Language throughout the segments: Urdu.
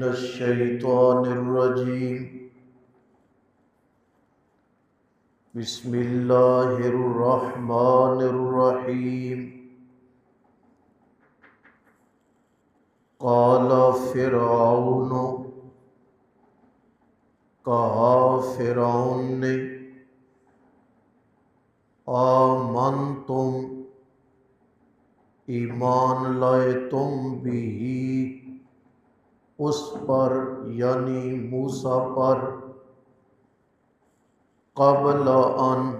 من الشیطان الرجیم بسم اللہ الرحمن الرحیم قال فرعون کہا فرعون نے آمنتم ایمان لائے تم بھی اس پر یعنی موسیٰ پر قبل ان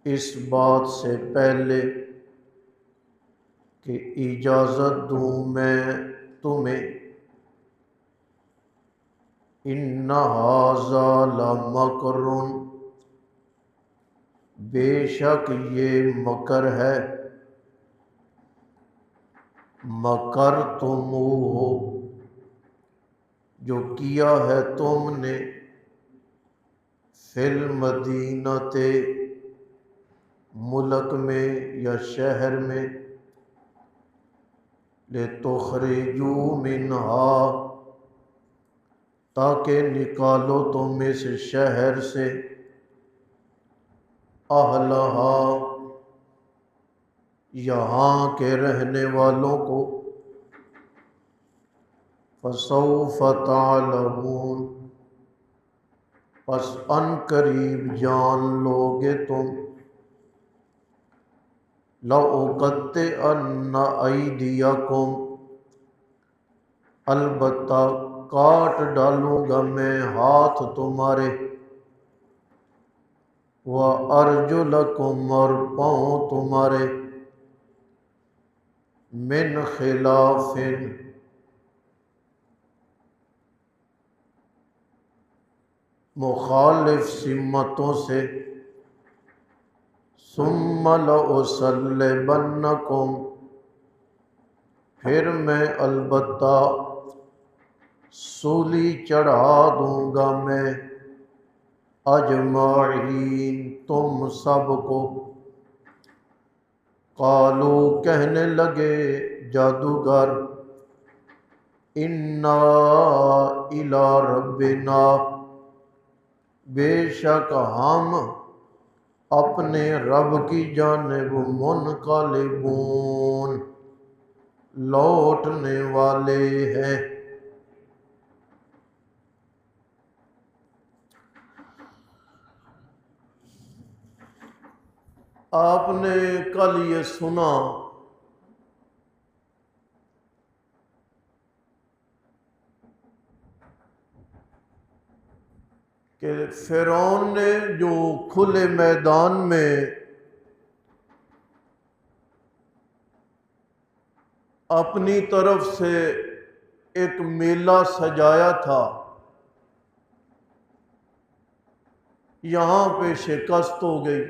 اس بات سے پہلے کہ اجازت دوں میں تمہیں ان ھذا لمکر بے شک یہ مکر ہے مکرتموہ جو کیا ہے تم نے فی المدینۃ ملک میں یا شہر میں لتخرجوا منہا تاکہ نکالو تم اس شہر سے اہلہا یہاں کے رہنے والوں کو فسوف تعلمون پس ان قریب جان لوگے تم لَأُقَطِّعَنَّ أَيْدِيَكُمْ البتہ کاٹ ڈالوں گا میں ہاتھ تمہارے وَأَرْجُلَكُمْ اور پاؤں تمہارے من خلاف مخالف سمتوں سے ثم لأصلبنکم پھر میں البتہ سولی چڑھا دوں گا میں اجمعین تم سب کو قالو کہنے لگے جادوگر انا الی ربنا بے شک ہم اپنے رب کی جانب منقلبون لوٹنے والے ہیں۔ آپ نے کل یہ سنا کہ فرعون نے جو کھلے میدان میں اپنی طرف سے ایک میلہ سجایا تھا، یہاں پہ شکست ہو گئی۔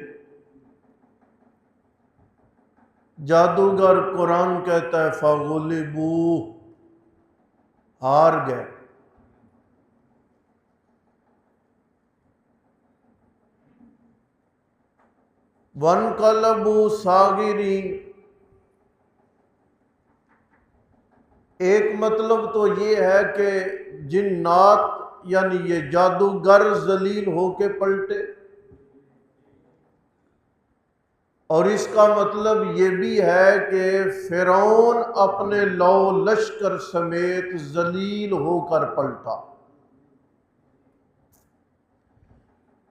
جادوگر قرآن کہتا ہے فغلبوا ہار گئے۔ وانقلبوا صاغرین، ایک مطلب تو یہ ہے کہ جنات یعنی یہ جادوگر ذلیل ہو کے پلٹے، اور اس کا مطلب یہ بھی ہے کہ فرعون اپنے لو لشکر سمیت ذلیل ہو کر پلٹا،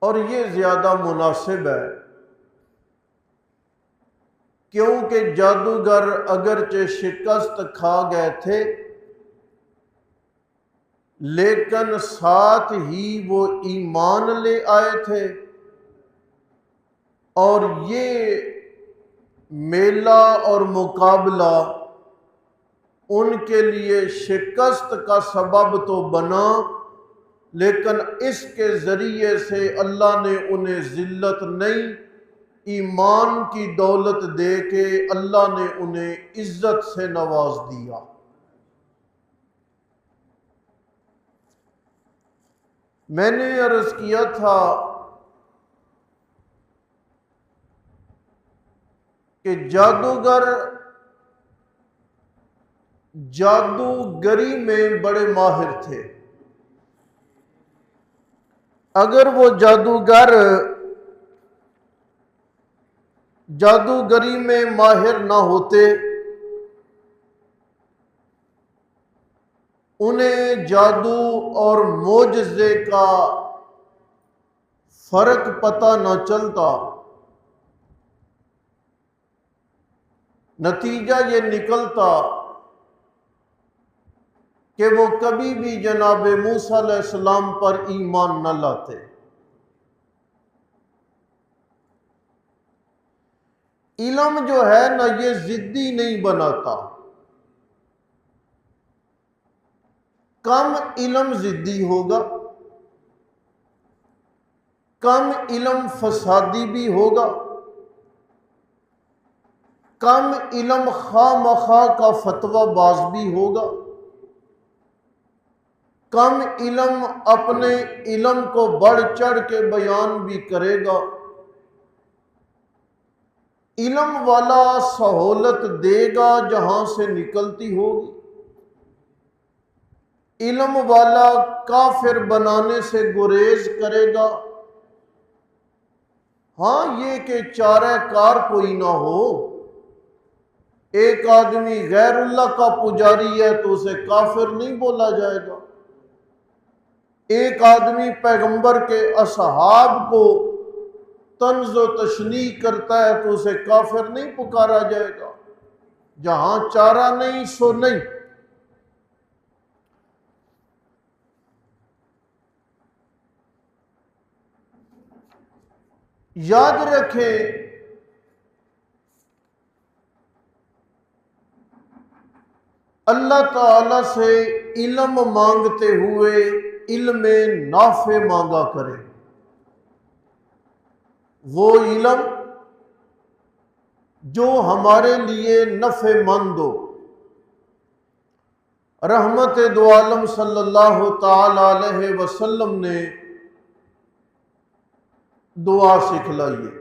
اور یہ زیادہ مناسب ہے کیونکہ جادوگر اگرچہ شکست کھا گئے تھے لیکن ساتھ ہی وہ ایمان لے آئے تھے، اور یہ میلہ اور مقابلہ ان کے لیے شکست کا سبب تو بنا، لیکن اس کے ذریعے سے اللہ نے انہیں ذلت نہیں، ایمان کی دولت دے کے اللہ نے انہیں عزت سے نواز دیا۔ میں نے عرض کیا تھا کہ جادوگر جادوگری میں بڑے ماہر تھے۔ اگر وہ جادوگر جادوگری میں ماہر نہ ہوتے، انہیں جادو اور معجزے کا فرق پتہ نہ چلتا۔ نتیجہ یہ نکلتا کہ وہ کبھی بھی جناب موسیٰ علیہ السلام پر ایمان نہ لاتے۔ علم جو ہے نا، یہ ضدی نہیں بناتا۔ کم علم ضدی ہوگا، کم علم فسادی بھی ہوگا، کم علم خواہ مخواہ کا فتویٰ باز بھی ہوگا، کم علم اپنے علم کو بڑھ چڑھ کے بیان بھی کرے گا۔ علم والا سہولت دے گا جہاں سے نکلتی ہوگی، علم والا کافر بنانے سے گریز کرے گا۔ ہاں، یہ کہ چارہ کار کوئی نہ ہو۔ ایک آدمی غیر اللہ کا پجاری ہے تو اسے کافر نہیں بولا جائے گا۔ ایک آدمی پیغمبر کے اصحاب کو طنز و تشنیع کرتا ہے تو اسے کافر نہیں پکارا جائے گا۔ جہاں چارہ نہیں سو نہیں۔ یاد رکھیں، اللہ تعالی سے علم مانگتے ہوئے علم نافع مانگا کریں۔ وہ علم جو ہمارے لیے نفع مند ہو۔ رحمت دو عالم صلی اللہ تعالی علیہ وسلم نے دعا سکھلائی ہے،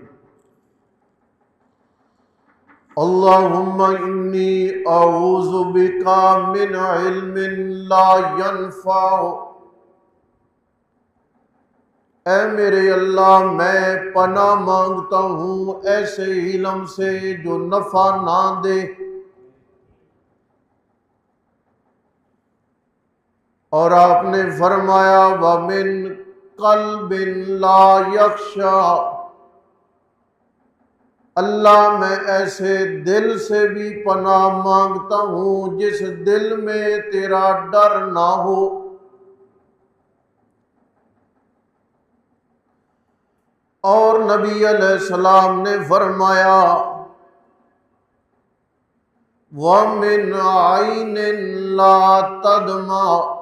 اللہم انی اعوذ بک من علم لا ینفع۔ اے میرے اللہ، میں پناہ مانگتا ہوں ایسے علم سے جو نفع نہ دے، اور آپ نے فرمایا وَمِن قلب لا یخشع۔ اللہ، میں ایسے دل سے بھی پناہ مانگتا ہوں جس دل میں تیرا ڈر نہ ہو۔ اور نبی علیہ السلام نے فرمایا وَمِنْ عَيْنٍ لَا تَدْمَعُ۔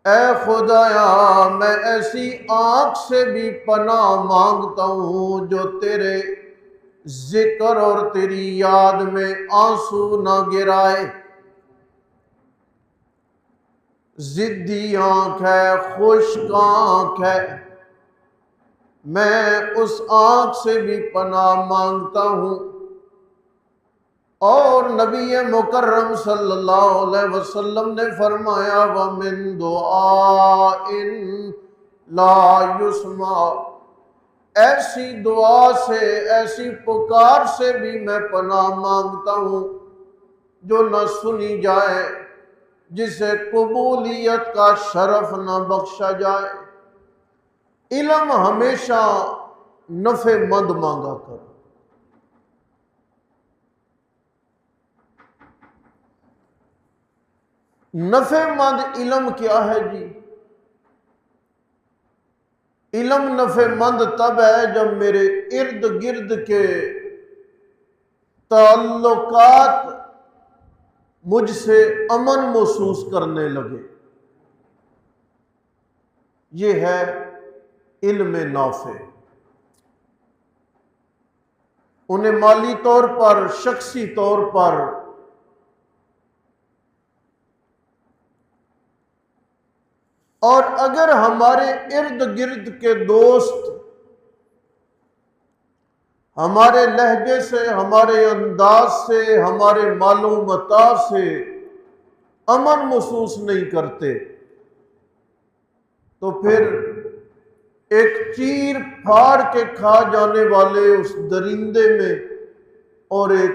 اے خدایا، میں ایسی آنکھ سے بھی پناہ مانگتا ہوں جو تیرے ذکر اور تیری یاد میں آنسو نہ گرائے۔ ضدی آنکھ ہے، خشک آنکھ ہے، میں اس آنکھ سے بھی پناہ مانگتا ہوں۔ اور نبی مکرم صلی اللہ علیہ وسلم نے فرمایا وَمِن دُعَاءٍ لَا يُسْمَعُ۔ ایسی دعا سے، ایسی پکار سے بھی میں پناہ مانگتا ہوں جو نہ سنی جائے، جسے قبولیت کا شرف نہ بخشا جائے۔ علم ہمیشہ نفع مند مانگا کرو۔ نفع مند علم کیا ہے جی؟ علم نفع مند تب ہے جب میرے ارد گرد کے تعلقات مجھ سے امن محسوس کرنے لگے۔ یہ ہے علم نافع۔ انہیں مالی طور پر، شخصی طور پر اور اگر ہمارے ارد گرد کے دوست ہمارے لہجے سے، ہمارے انداز سے، ہمارے مال و متاع سے امن محسوس نہیں کرتے، تو پھر ایک چیر پھاڑ کے کھا جانے والے اس درندے میں اور ایک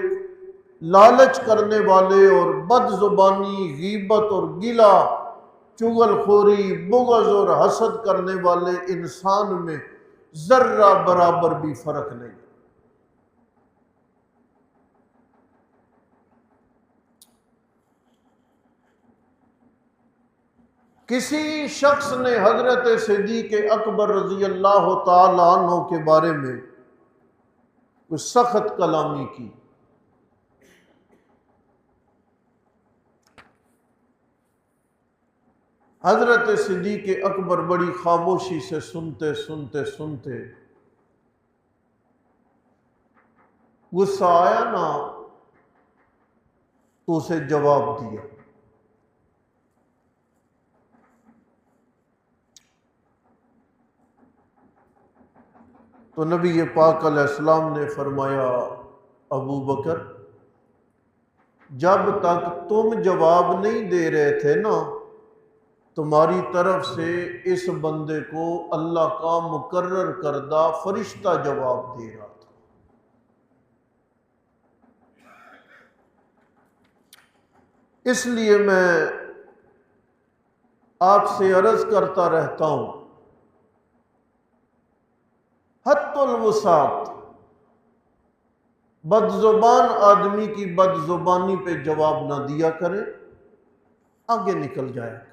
لالچ کرنے والے اور بد زبانی، غیبت اور گلا، چغل خوری، بغض اور حسد کرنے والے انسان میں ذرہ برابر بھی فرق نہیں۔ کسی شخص نے حضرت صدیق اکبر رضی اللہ تعالی عنہ کے بارے میں کچھ سخت کلامی کی۔ حضرت صدیق اکبر بڑی خاموشی سے سنتے غصہ آیا نا تو اسے جواب دیا۔ تو نبی پاک علیہ السلام نے فرمایا، ابو بکر، جب تک تم جواب نہیں دے رہے تھے نا، تمہاری طرف سے اس بندے کو اللہ کا مقرر کردہ فرشتہ جواب دے رہا تھا۔ اس لیے میں آپ سے عرض کرتا رہتا ہوں، حد الوسعت، بد زبان آدمی کی بد زبانی پہ جواب نہ دیا کرے، آگے نکل جایا کرے۔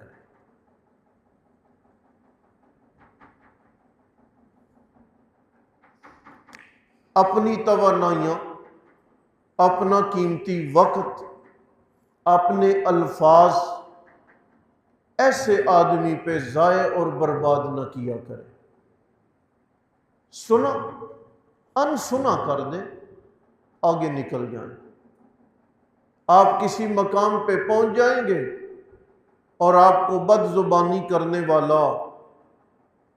اپنی توانائیاں، اپنا قیمتی وقت، اپنے الفاظ ایسے آدمی پہ ضائع اور برباد نہ کیا کرے۔ سنا انسنا کر دیں، آگے نکل جائیں۔ آپ کسی مقام پہ پہنچ جائیں گے اور آپ کو بد زبانی کرنے والا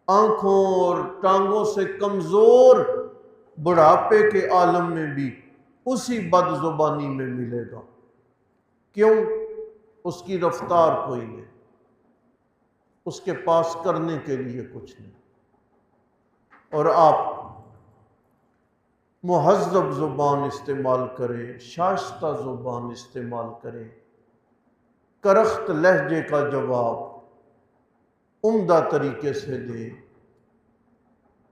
آنکھوں اور ٹانگوں سے کمزور بڑھاپے کے عالم میں بھی اسی بد زبانی میں ملے گا۔ کیوں؟ اس کی رفتار کوئی نہیں، اس کے پاس کرنے کے لیے کچھ نہیں، اور آپ مہذب زبان استعمال کریں، شائستہ زبان استعمال کریں، کرخت لہجے کا جواب عمدہ طریقے سے دیں،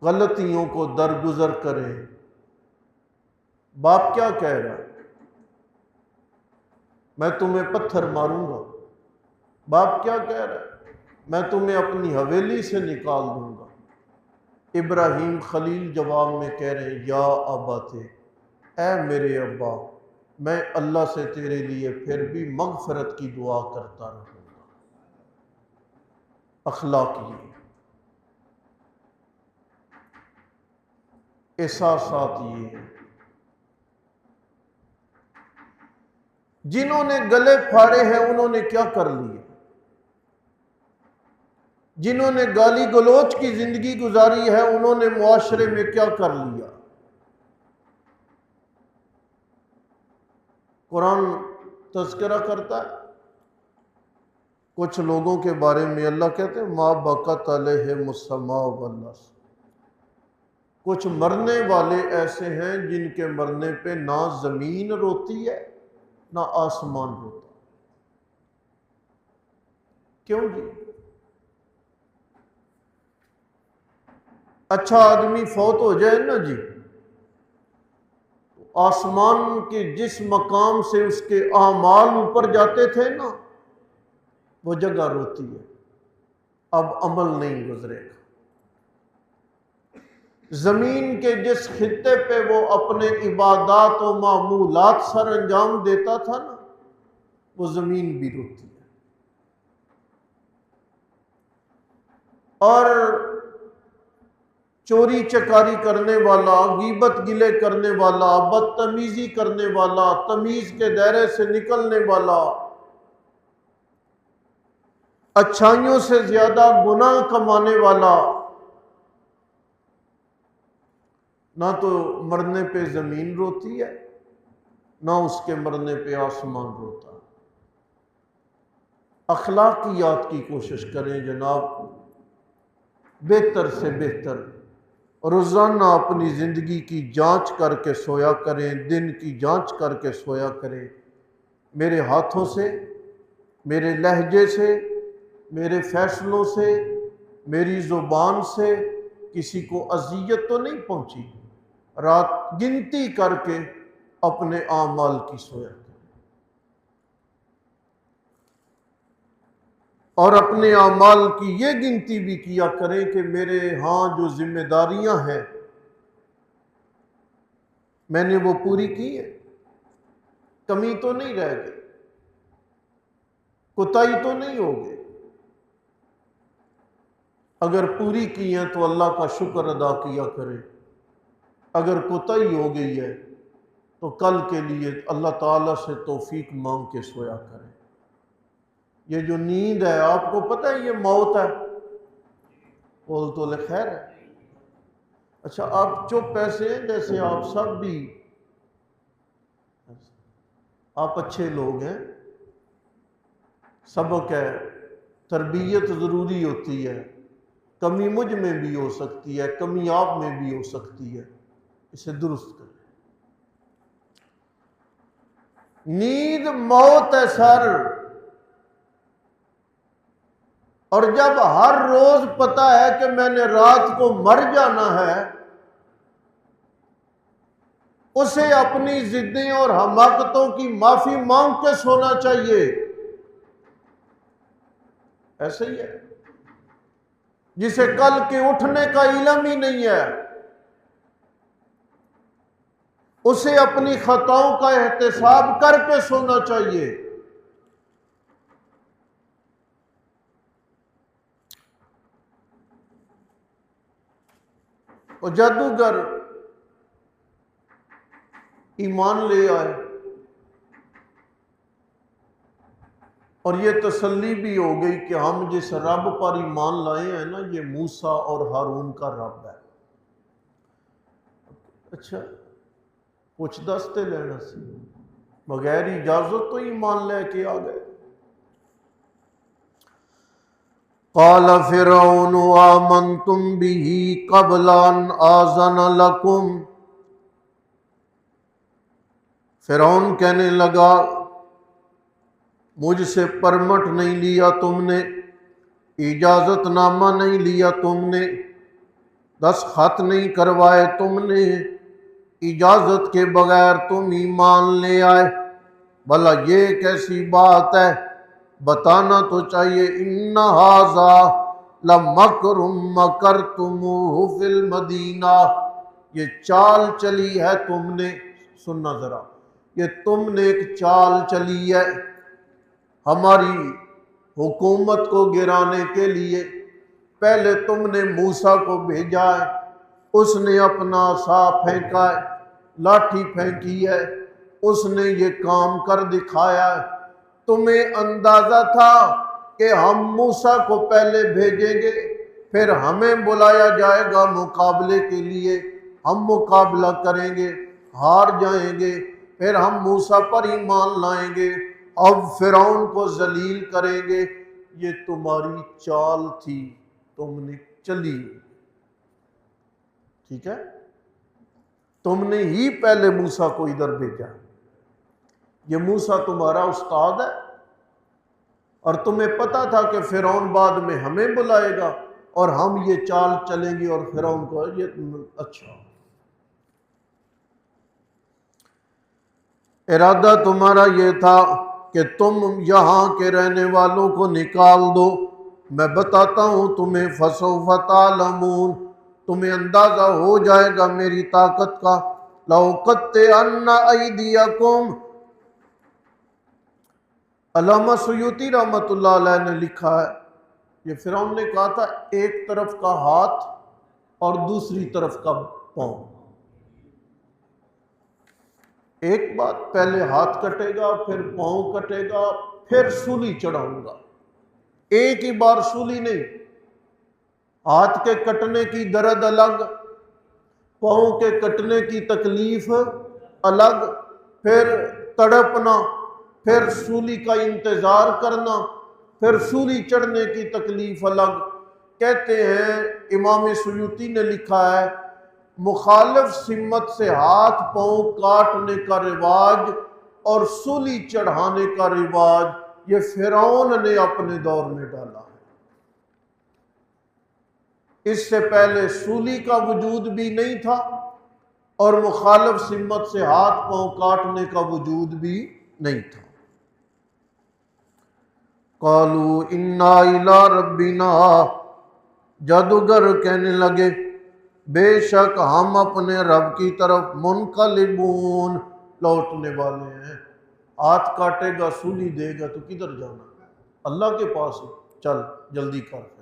غلطیوں کو درگزر کریں۔ باپ کیا کہہ رہا ہے؟ میں تمہیں پتھر ماروں گا۔ باپ کیا کہہ رہا ہے؟ میں تمہیں اپنی حویلی سے نکال دوں گا۔ ابراہیم خلیل جواب میں کہہ رہے ہیں، یا اباتے، اے میرے ابا، میں اللہ سے تیرے لیے پھر بھی مغفرت کی دعا کرتا رہوں گا۔ اخلاق یہ، احساسات یہ۔ جنہوں نے گلے پھاڑے ہیں انہوں نے کیا کر لیا؟ جنہوں نے گالی گلوچ کی زندگی گزاری ہے انہوں نے معاشرے میں کیا کر لیا؟ قرآن تذکرہ کرتا ہے کچھ لوگوں کے بارے میں، اللہ کہتے ہیں ما بقت علیہم السماء والارض۔ کچھ مرنے والے ایسے ہیں جن کے مرنے پہ نہ زمین روتی ہے نہ آسمان روتا۔ کیوں جی؟ اچھا آدمی فوت ہو جائے نا جی، آسمان کے جس مقام سے اس کے اعمال اوپر جاتے تھے نا، وہ جگہ روتی ہے، اب عمل نہیں گزرے گا۔ زمین کے جس خطے پہ وہ اپنے عبادات و معمولات سر انجام دیتا تھا نا، وہ زمین بھی روتی ہے۔ اور چوری چکاری کرنے والا، غیبت گلے کرنے والا، بدتمیزی کرنے والا، تمیز کے دائرے سے نکلنے والا، اچھائیوں سے زیادہ گناہ کمانے والا، نہ تو مرنے پہ زمین روتی ہے، نہ اس کے مرنے پہ آسمان روتا۔ اخلاقیات کی کوشش کریں جناب، بہتر سے بہتر روزانہ اپنی زندگی کی جانچ کر کے سویا کریں، دن کی جانچ کر کے سویا کریں۔ میرے ہاتھوں سے، میرے لہجے سے، میرے فیصلوں سے، میری زبان سے کسی کو اذیت تو نہیں پہنچی؟ رات گنتی کر کے اپنے اعمال کی سویا کریں، اور اپنے اعمال کی یہ گنتی بھی کیا کریں کہ میرے ہاں جو ذمہ داریاں ہیں میں نے وہ پوری کی ہے، کمی تو نہیں رہ گئی، کوتاہی تو نہیں ہوگی۔ اگر پوری کی ہیں تو اللہ کا شکر ادا کیا کرے، اگر کوتاہی ہو گئی ہے تو کل کے لیے اللہ تعالیٰ سے توفیق مانگ کے سویا کرے۔ یہ جو نیند ہے آپ کو پتہ ہے یہ موت ہے، بول تو لے خیر ہے۔ اچھا آپ چپ ایسے ہیں جیسے آپ سب بھی، آپ اچھے لوگ ہیں، سبق ہے، تربیت ضروری ہوتی ہے، کمی مجھ میں بھی ہو سکتی ہے، کمی آپ میں بھی ہو سکتی ہے، اسے درست کریں۔ نیند موت ہے سر، اور جب ہر روز پتا ہے کہ میں نے رات کو مر جانا ہے، اسے اپنی ضدیں اور حماقتوں کی معافی مانگ کے سونا چاہیے۔ ایسے ہی ہے جسے کل کے اٹھنے کا علم ہی نہیں ہے، اسے اپنی خطاؤں کا احتساب کر کے سونا چاہیے۔ اور جادوگر ایمان لے آئے، اور یہ تسلی بھی ہو گئی کہ ہم جس رب پر ایمان لائے ہیں نا یہ موسیٰ اور ہارون کا رب ہے۔ اچھا کچھ دستے لینا سی، بغیر اجازت تو ایمان لے کے آ گئے۔ قال فرعون آمنتم به قبل ان آذن لکم، فرعون کہنے لگا مجھ سے پرمٹ نہیں لیا تم نے، اجازت نامہ نہیں لیا تم نے، دستخط نہیں کروائے تم نے، اجازت کے بغیر تم ایمان لے آئے، بھلا یہ کیسی بات ہے؟ بتانا تو چاہیے۔ ان ھذا لمکر مکرتموہ فی المدینہ، یہ چال چلی ہے تم نے، سننا ذرا، یہ تم نے ایک چال چلی ہے ہماری حکومت کو گرانے کے لیے۔ پہلے تم نے موسیٰ کو بھیجا ہے، اس نے اپنا عصا پھینکا ہے، لاٹھی پھینکی ہے، اس نے یہ کام کر دکھایا ہے۔ تمہیں اندازہ تھا کہ ہم موسیٰ کو پہلے بھیجیں گے، پھر ہمیں بلایا جائے گا مقابلے کے لیے، ہم مقابلہ کریں گے، ہار جائیں گے، پھر ہم موسیٰ پر ایمان لائیں گے، اب فرعون کو ذلیل کریں گے۔ یہ تمہاری چال تھی، تم نے چلی، ٹھیک ہے؟ تم نے ہی پہلے موسیٰ کو ادھر بھیجا، یہ موسیٰ تمہارا استاد ہے، اور تمہیں پتا تھا کہ فرعون بعد میں ہمیں بلائے گا اور ہم یہ چال چلیں گے اور فرعون کو یہ اچھا۔ ارادہ تمہارا یہ تھا کہ تم یہاں کے رہنے والوں کو نکال دو، میں بتاتا ہوں تمہیں، فسوف تعلمون، تمہیں اندازہ ہو جائے گا میری طاقت کا۔ لَأُقَطِّعَنَّ أَيْدِيَكُمْ، علامہ سیوطی رحمۃ اللہ علیہ نے لکھا ہے، یہ فرعون نے کہا تھا ایک طرف کا ہاتھ اور دوسری طرف کا پاؤں، ایک بات، پہلے ہاتھ کٹے گا، پھر پاؤں کٹے گا، پھر سولی چڑھاؤں گا، ایک ہی بار سولی نہیں۔ ہاتھ کے کٹنے کی درد الگ، پاؤں کے کٹنے کی تکلیف الگ، پھر تڑپنا، پھر سولی کا انتظار کرنا، پھر سولی چڑھنے کی تکلیف الگ۔ کہتے ہیں امام سیوطی نے لکھا ہے مخالف سمت سے ہاتھ پاؤں کاٹنے کا رواج اور سولی چڑھانے کا رواج یہ فرعون نے اپنے دور میں ڈالا ہے۔ اس سے پہلے سولی کا وجود بھی نہیں تھا اور مخالف سمت سے ہاتھ پاؤں کاٹنے کا وجود بھی نہیں تھا۔ قالوا انا الی ربنا، جادوگر کہنے لگے بے شک ہم اپنے رب کی طرف منقلبون، لوٹنے والے ہیں۔ ہاتھ کاٹے گا، سولی دے گا تو کدھر جانا؟ اللہ کے پاس، چل جلدی کر۔